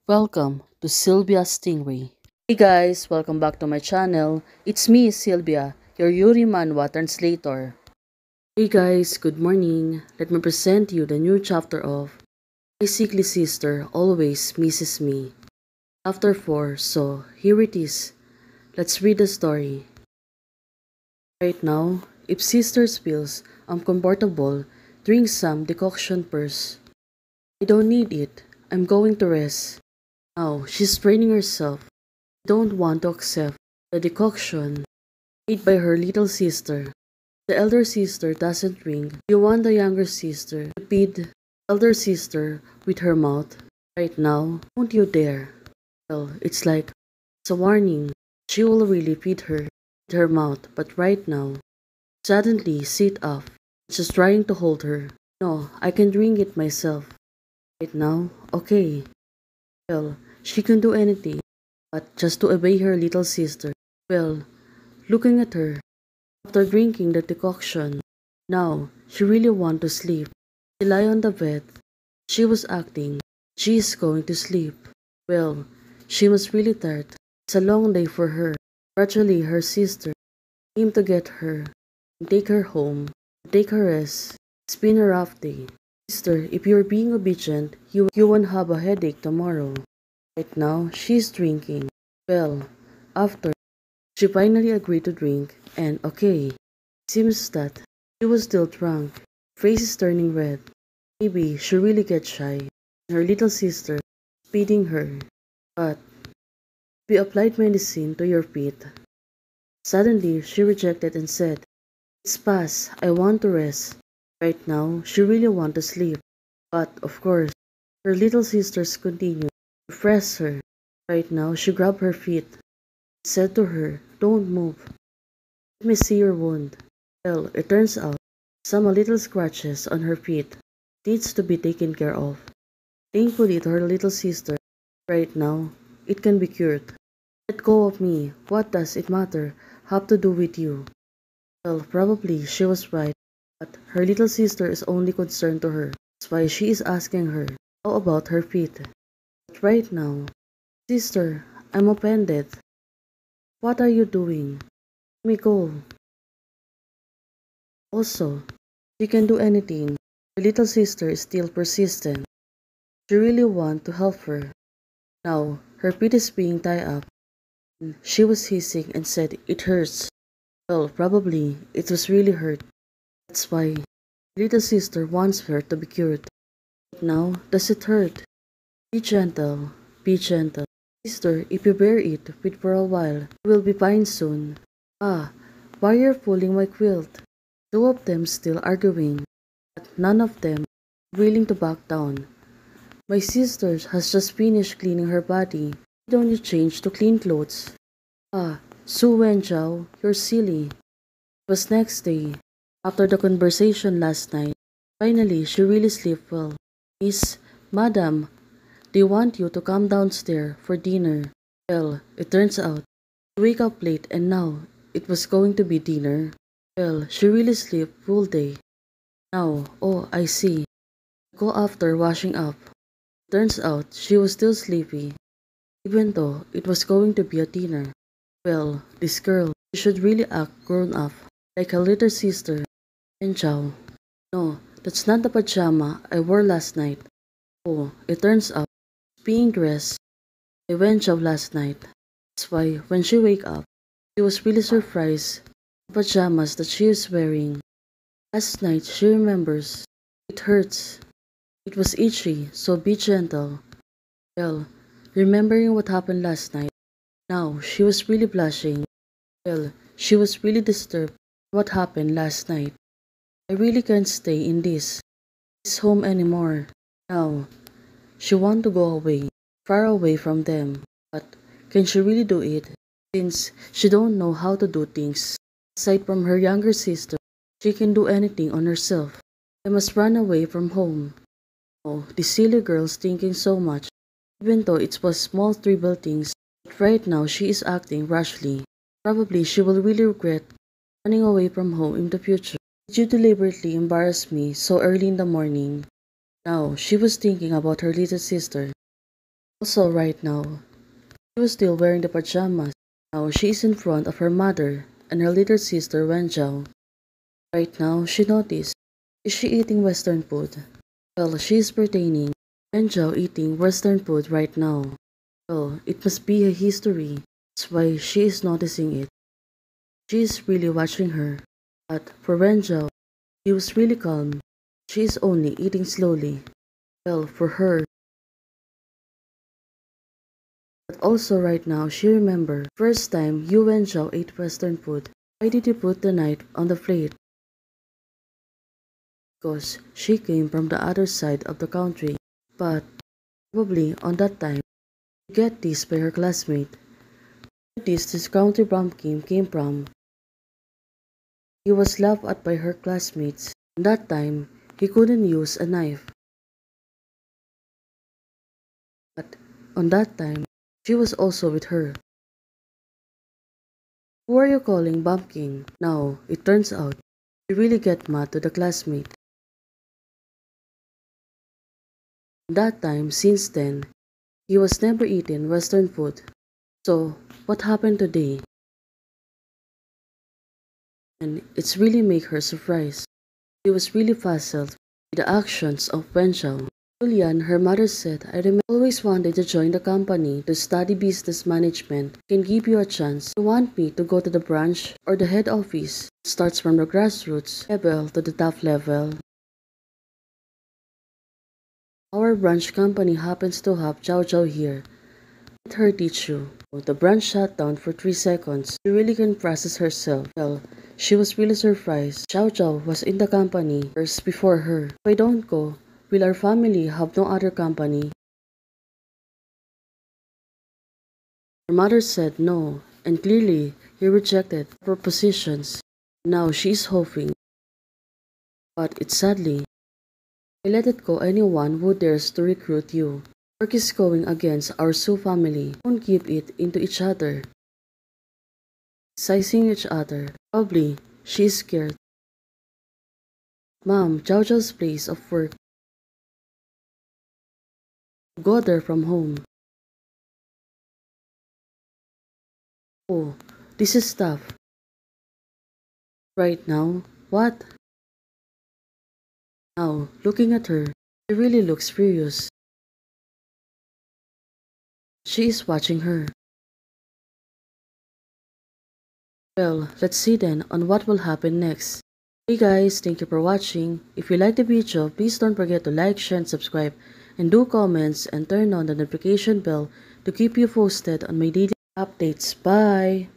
Welcome to Sylvia Stingray. Hey guys, welcome back to my channel. It's me, Sylvia, your Yuri Manhwa translator. Hey guys, good morning. Let me present you the new chapter of My Sickly Sister Always Misses Me. Chapter 4, so here it is. Let's read the story. Right now, if sister feels uncomfortable, drink some decoction first. I don't need it. I'm going to rest. Now, she's training herself. Don't want to accept the decoction made by her little sister. The elder sister doesn't drink. You want the younger sister to feed the elder sister with her mouth. Right now, don't you dare. Well, it's a warning. She will really feed her with her mouth, but right now, suddenly sit up. She's trying to hold her. No, I can drink it myself. Right now, okay. Well, she can do anything but just to obey her little sister. Well, looking at her, after drinking the decoction, now she really want to sleep. She lay on the bed. She was acting. She is going to sleep. Well, she was really tired. It's a long day for her. Gradually, her sister came to get her and take her home, take her rest. It's been a rough day. Sister, if you're being obedient, you won't have a headache tomorrow. Right now, she's drinking. Well, after she finally agreed to drink, and okay, seems that she was still drunk. Face is turning red. Maybe she really gets shy. Her little sister feeding her. But we applied medicine to your feet. Suddenly, she rejected and said, "It's past. I want to rest." Right now, she really want to sleep. But of course, her little sisters continued to press her. Right now, she grabbed her feet, said to her, "Don't move. Let me see your wound." Well, it turns out some little scratches on her feet needs to be taken care of. Thankfully to her little sister, right now, it can be cured. Let go of me. What does it matter? Have to do with you? Well, probably she was right, but her little sister is only concerned to her. That's why she is asking her, how about her feet? But right now, sister, I'm offended. What are you doing? Let me go. Also, she can do anything. Her little sister is still persistent. She really wants to help her. Now, her feet is being tied up. She was hissing and said it hurts. Well, probably it was really hurt. That's why little sister wants her to be cured. But now, does it hurt? Be gentle. Be gentle. Sister, if you bear it with for a while, you will be fine soon. Ah, why you're pulling my quilt? Two of them still arguing, but none of them willing to back down. My sister has just finished cleaning her body. Why don't you change to clean clothes? Ah, Su Wenjiao, you're silly. It was next day, after the conversation last night. Finally, she really slept well. Miss, Madam, they want you to come downstairs for dinner. Well, it turns out, she wake up late and now it was going to be dinner. Well, she really slept full day. Now, oh, I see. Go after washing up. Turns out, she was still sleepy, even though it was going to be a dinner. Well, this girl, she should really act grown up, like her little sister. And Chow. No, that's not the pajama I wore last night. Oh, it turns out, being dressed, I went Chow last night. That's why, when she wake up, she was really surprised. The pajamas that she is wearing. Last night, she remembers. It hurts. It was itchy, so be gentle. Well, remembering what happened last night, now she was really blushing. Well, she was really disturbed what happened last night. I really can't stay in this home anymore. Now, she want to go away, far away from them. But can she really do it? Since she don't know how to do things. Aside from her younger sister, she can do anything on herself. I must run away from home. Oh, this silly girl's thinking so much. Even though it was small trivial things, but right now she is acting rashly. Probably she will really regret running away from home in the future. Did you deliberately embarrass me so early in the morning? Now, she was thinking about her little sister. Also right now, she was still wearing the pajamas. Now she is in front of her mother and her little sister Wenjiao. Right now, she noticed. Is she eating Western food? Well, she is pertaining. Wenjiao eating Western food right now. Well, it must be a history. That's why she is noticing it. She is really watching her. But for Wenjiao, she was really calm. She is only eating slowly. Well, for her, but also right now, she remember first time you and Zhao ate Western food. Why did you put the knife on the plate? Because she came from the other side of the country. But probably on that time, she get this by her classmate. This country bumpkin came from. He was laughed at by her classmates. On that time, he couldn't use a knife. But on that time, she was also with her. Who are you calling bumpkin? Now, it turns out, she really get mad to the classmate. That time, since then, he was never eaten Western food. So, what happened today? And it's really make her surprised. She was really puzzled with the actions of Wenxiao. Julian, her mother said, I remember always wanted to join the company to study business management. Can give you a chance. You want me to go to the branch or the head office? It starts from the grassroots level to the top level. Our branch company happens to have Chow Chow here. Let her teach you. The branch shut down for 3 seconds. She really couldn't process herself. Well, she was really surprised. Chow Chow was in the company first before her. If I don't go, will our family have no other company? Her mother said no, and clearly he rejected propositions. Now she is hoping. But it's sadly, I let it go anyone who dares to recruit you. Work is going against our Su family. Don't give it into each other. Sizing each other. Probably, she is scared. Mom, Chow Chow's place of work. Go there from home. Oh, this is tough. Right now? What? Now, looking at her, she really looks furious. She is watching her. Well, let's see then on what will happen next. Hey guys, thank you for watching. If you like the video, please don't forget to like, share, and subscribe. And do comments and turn on the notification bell to keep you posted on my daily updates. Bye!